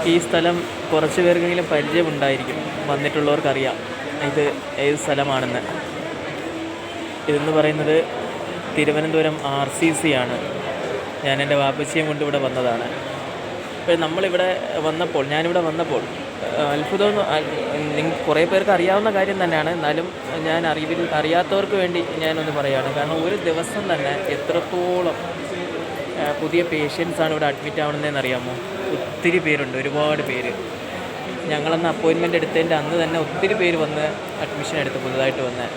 ഈ സ്ഥലം കുറച്ച് പേർക്കെങ്കിലും പരിചയമുണ്ടായിരിക്കും, വന്നിട്ടുള്ളവർക്കറിയാം ഇത് ഏത് സ്ഥലമാണെന്ന്. ഇതെന്ന് പറയുന്നത് തിരുവനന്തപുരം RCC ആണ്. ഞാൻ എൻ്റെ വാപ്പച്ചിയും കൊണ്ട് ഇവിടെ വന്നതാണ്. അപ്പോൾ ഞാനിവിടെ വന്നപ്പോൾ അത്ഭുതമൊന്നും കുറേ പേർക്ക് അറിയാവുന്ന കാര്യം തന്നെയാണ്. എന്നാലും ഞാൻ അറിയാത്തവർക്ക് വേണ്ടി ഞാനൊന്ന് പറയുകയാണ്. കാരണം ഒരു ദിവസം തന്നെ എത്രത്തോളം പുതിയ പേഷ്യൻസാണ് ഇവിടെ അഡ്മിറ്റ് ആവണമെന്ന് അറിയാമോ? ഒത്തിരി പേരുണ്ട്, ഒരുപാട് പേര്. ഞങ്ങളന്ന് അപ്പോയിൻമെൻ്റ് എടുത്തതിൻ്റെ അന്ന് തന്നെ ഒത്തിരി പേര് വന്ന് അഡ്മിഷൻ എടുത്ത് പുതുതായിട്ട് വന്ന്.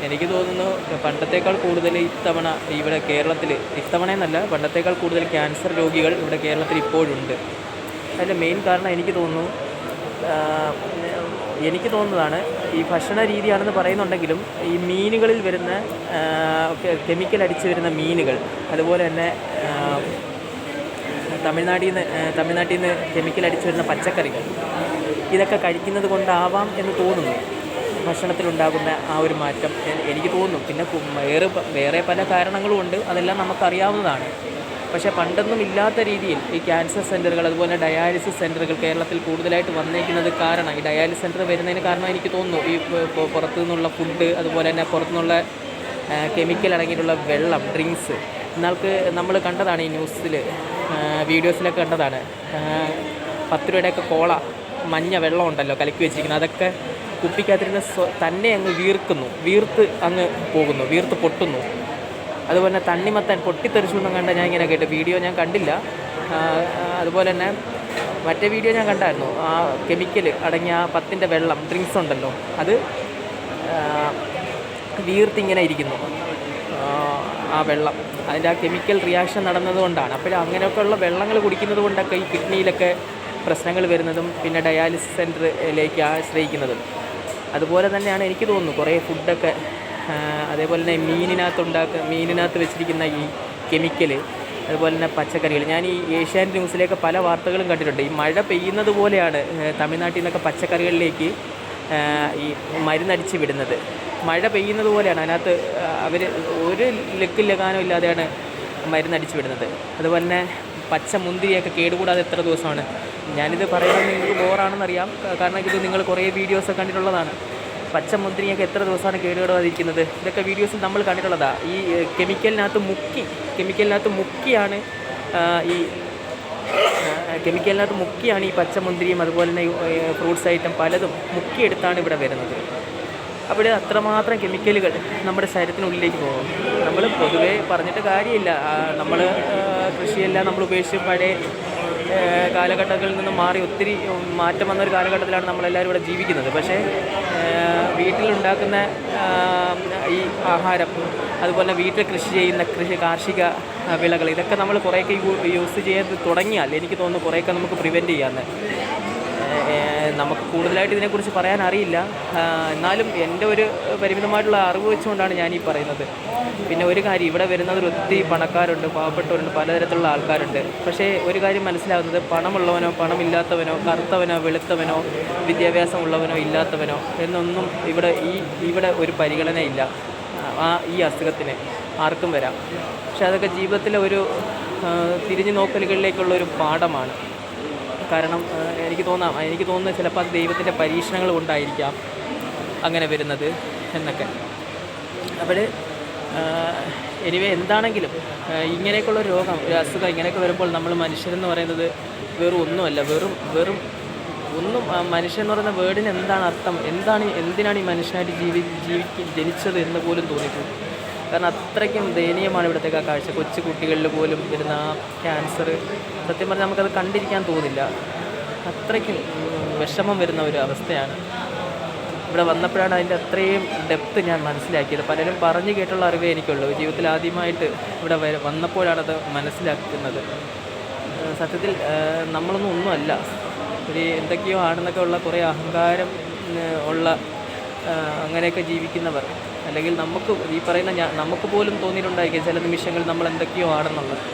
എനിക്ക് തോന്നുന്നു പണ്ടത്തേക്കാൾ കൂടുതൽ ഇത്തവണ ഇവിടെ കേരളത്തിൽ, ഇത്തവണയെന്നല്ല പണ്ടത്തേക്കാൾ കൂടുതൽ ക്യാൻസർ രോഗികൾ ഇവിടെ കേരളത്തിൽ ഇപ്പോഴുണ്ട്. അതിൻ്റെ മെയിൻ കാരണം എനിക്ക് തോന്നുന്നതാണ് ഈ ഭക്ഷണ രീതിയാണെന്ന് പറയുന്നുണ്ടെങ്കിലും ഈ മീനുകളിൽ വരുന്ന കെമിക്കൽ അടിച്ച് വരുന്ന മീനുകൾ, അതുപോലെ തന്നെ തമിഴ്നാട്ടിൽ നിന്ന് കെമിക്കൽ അടിച്ച് വരുന്ന പച്ചക്കറികൾ, ഇതൊക്കെ കഴിക്കുന്നത് കൊണ്ടാവാം എന്ന് തോന്നുന്നു ഭക്ഷണത്തിലുണ്ടാകുന്ന ആ ഒരു മാറ്റം എനിക്ക് തോന്നുന്നു. പിന്നെ വേറെ പല കാരണങ്ങളും ഉണ്ട്, അതെല്ലാം നമുക്കറിയാവുന്നതാണ്. പക്ഷേ പണ്ടൊന്നും ഇല്ലാത്ത രീതിയിൽ ഈ ക്യാൻസർ സെൻ്ററുകൾ, അതുപോലെ ഡയാലിസിസ് സെൻ്ററുകൾ കേരളത്തിൽ കൂടുതലായിട്ട് വന്നേക്കുന്നത് കാരണം, ഈ ഡയാലിസിസ് സെൻ്റർ വരുന്നതിന് കാരണം എനിക്ക് തോന്നുന്നു ഈ പുറത്തു നിന്നുള്ള ഫുഡ്, അതുപോലെ തന്നെ പുറത്തുനിന്നുള്ള കെമിക്കൽ അടങ്ങിയിട്ടുള്ള വെള്ളം, ഡ്രിങ്ക്സ്. ഇന്നാൾക്ക് നമ്മൾ കണ്ടതാണ് ഈ ന്യൂസിൽ, വീഡിയോസിലൊക്കെ കണ്ടതാണ്. 10 രൂപയുടെയൊക്കെ കോള, മഞ്ഞ വെള്ളം ഉണ്ടല്ലോ കലക്കി വെച്ചിരിക്കുന്നത്, അതൊക്കെ കുപ്പിക്കകത്തിരുന്ന് തന്നെ അങ്ങ് വീർത്ത് അങ്ങ് പോകുന്നു, വീർത്ത് പൊട്ടുന്നു. അതുപോലെ തന്നെ തണ്ണിമത്തൻ പൊട്ടിത്തെറിച്ചു എന്നും കണ്ട ഞാൻ ഇങ്ങനെ കേട്ടു. വീഡിയോ ഞാൻ കണ്ടില്ല. അതുപോലെ തന്നെ മറ്റേ വീഡിയോ ഞാൻ കണ്ടായിരുന്നു. ആ കെമിക്കൽ അടങ്ങിയ ആ 10ൻ്റെ വെള്ളം, ഡ്രിങ്ക്സ് ഉണ്ടല്ലോ, അത് വീർത്തിങ്ങനെ ഇരിക്കുന്നു ആ വെള്ളം. അതിൻ്റെ ആ കെമിക്കൽ റിയാക്ഷൻ നടന്നതുകൊണ്ടാണ്. അപ്പോൾ അങ്ങനെയൊക്കെയുള്ള വെള്ളങ്ങൾ കുടിക്കുന്നത് കൊണ്ടൊക്കെ ഈ കിഡ്നിയിലൊക്കെ പ്രശ്നങ്ങൾ വരുന്നതും പിന്നെ ഡയാലിസിസ് സെൻ്ററിലേക്ക് ആശ്രയിക്കുന്നതും. അതുപോലെ തന്നെയാണ് എനിക്ക് തോന്നുന്നു കുറേ ഫുഡൊക്കെ, അതേപോലെ തന്നെ മീനിനകത്ത് വെച്ചിരിക്കുന്ന ഈ കെമിക്കൽ, അതുപോലെ തന്നെ പച്ചക്കറികൾ. ഞാൻ ഈ ഏഷ്യാനെറ്റ് ന്യൂസിലേക്ക് പല വാർത്തകളും കണ്ടിട്ടുണ്ട്. ഈ മഴ പെയ്യുന്നത് പോലെയാണ് തമിഴ്നാട്ടിൽ നിന്നൊക്കെ പച്ചക്കറികളിലേക്ക് ഈ മരുന്നടിച്ച് വിടുന്നത്. മഴ പെയ്യുന്നത് പോലെയാണ് അതിനകത്ത് അവർ ഒരു ലക്കാനോ ഇല്ലാതെയാണ് മരുന്നടിച്ച് വിടുന്നത്. അതുപോലെ തന്നെ പച്ച മുന്തിരിയൊക്കെ കേടുകൂടാതെ എത്ര ദിവസമാണ്. ഞാനിത് പറയുന്നത് നിങ്ങൾക്ക് ബോറാണെന്നറിയാം, കാരണം ഇത് നിങ്ങൾ കുറേ വീഡിയോസൊക്കെ കണ്ടിട്ടുള്ളതാണ്. പച്ച മുന്തിരിയൊക്കെ എത്ര ദിവസമാണ് കേടുകൂടാതിരിക്കുന്നത്. ഇതൊക്കെ വീഡിയോസിൽ നമ്മൾ കണ്ടിട്ടുള്ളതാണ്. ഈ കെമിക്കലിനകത്ത് മുക്കിയാണ് ഈ പച്ചമുന്തിരിയും അതുപോലെ തന്നെ ഫ്രൂട്ട്സ് ഐറ്റം പലതും മുക്കിയെടുത്താണ് ഇവിടെ വരുന്നത്. അപ്പോൾ അത്രമാത്രം കെമിക്കലുകൾ നമ്മുടെ ശരീരത്തിനുള്ളിലേക്ക് പോകും. നമ്മൾ പൊതുവേ പറഞ്ഞിട്ട് കാര്യമില്ല. നമ്മൾ കൃഷിയെല്ലാം നമ്മൾ ഉപേക്ഷിച്ച് പഴയ കാലഘട്ടങ്ങളിൽ നിന്ന് മാറി ഒത്തിരി മാറ്റം വന്നൊരു കാലഘട്ടത്തിലാണ് നമ്മളെല്ലാവരും ഇവിടെ ജീവിക്കുന്നത്. പക്ഷേ വീട്ടിലുണ്ടാക്കുന്ന ഈ ആഹാരം, അതുപോലെ വീട്ടിൽ കൃഷി ചെയ്യുന്ന കാർഷിക വിളകൾ, ഇതൊക്കെ നമ്മൾ കുറേയൊക്കെ യൂസ് ചെയ്ത് തുടങ്ങിയാൽ എനിക്ക് തോന്നുന്നു കുറേയൊക്കെ നമുക്ക് പ്രിവെൻറ്റ് ചെയ്യാമെന്ന്. നമുക്ക് കൂടുതലായിട്ട് ഇതിനെക്കുറിച്ച് പറയാൻ അറിയില്ല. എന്നാലും എൻ്റെ ഒരു പരിമിതമായിട്ടുള്ള അറിവ് വെച്ചുകൊണ്ടാണ് ഞാനീ പറയുന്നത്. പിന്നെ ഒരു കാര്യം, ഇവിടെ വരുന്നതിൽ ഒത്തിരി പണക്കാരുണ്ട്, പാവപ്പെട്ടവരുണ്ട്, പലതരത്തിലുള്ള ആൾക്കാരുണ്ട്. പക്ഷേ ഒരു കാര്യം മനസ്സിലാകുന്നത്, പണമുള്ളവനോ പണമില്ലാത്തവനോ, കറുത്തവനോ വെളുത്തവനോ, വിദ്യാഭ്യാസമുള്ളവനോ ഇല്ലാത്തവനോ എന്നൊന്നും ഇവിടെ ഒരു പരിഗണനയില്ല. ഈ അസുഖത്തിന് ആർക്കും വരാം. പക്ഷെ അതൊക്കെ ജീവിതത്തിലെ ഒരു തിരിഞ്ഞു നോക്കലുകളിലേക്കുള്ളൊരു പാഠമാണ്. കാരണം എനിക്ക് തോന്നുന്നത് ചിലപ്പോൾ അത് ദൈവത്തിൻ്റെ പരീക്ഷണങ്ങൾ കൊണ്ടായിരിക്കാം അങ്ങനെ വരുന്നത് എന്നൊക്കെ. അപ്പോൾ എനിവേ എന്താണെങ്കിലും ഇങ്ങനെയൊക്കെയുള്ള ഒരു അസുഖം ഇങ്ങനെയൊക്കെ വരുമ്പോൾ നമ്മൾ മനുഷ്യരെന്ന് പറയുന്നത് വെറും ഒന്നുമല്ല, വെറും ഒന്നും. മനുഷ്യൻ എന്ന് പറയുന്ന വേർഡിന് എന്താണ് അർത്ഥം, എന്തിനാണ് ഈ മനുഷ്യനായിട്ട് ജനിച്ചത് എന്ന് പോലും തോന്നിപ്പോകും. കാരണം അത്രയ്ക്കും ദയനീയമാണ് ഇവിടുത്തെ കാഴ്ച. കൊച്ചു കുട്ടികളിൽ പോലും വരുന്ന ക്യാൻസർ, സത്യം പറഞ്ഞാൽ നമുക്കത് കണ്ടിരിക്കാൻ തോന്നില്ല. അത്രയ്ക്കും വിഷമം വരുന്ന ഒരു അവസ്ഥയാണ്. ഇവിടെ വന്നപ്പോഴാണ് അതിൻ്റെ അത്രയും ഡെപ്ത് ഞാൻ മനസ്സിലാക്കിയത്. പലരും പറഞ്ഞു കേട്ടുള്ള അറിവേ എനിക്കുള്ളൂ. ജീവിതത്തിൽ ആദ്യമായിട്ട് ഇവിടെ വന്നപ്പോഴാണത് മനസ്സിലാക്കുന്നത്. സത്യത്തിൽ ഒന്നുമല്ല, എന്തൊക്കെയോ ആണെന്നൊക്കെ ഉള്ള കുറേ അഹങ്കാരം ഉള്ള അങ്ങനെയൊക്കെ ജീവിക്കുന്നവർ, അല്ലെങ്കിൽ നമുക്ക് പോലും തോന്നിയിട്ടുണ്ടായിരിക്കും ചില നിമിഷങ്ങൾ നമ്മൾ എന്തൊക്കെയോ ആണെന്നുള്ളത്.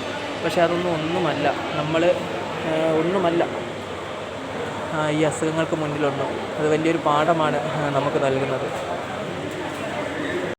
പക്ഷെ ഒന്നുമല്ല, ഒന്നുമല്ല ഈ അസുഖങ്ങൾക്ക് മുന്നിലൊന്നും. അത് വലിയൊരു പാഠമാണ് നമുക്ക് നൽകുന്നത്.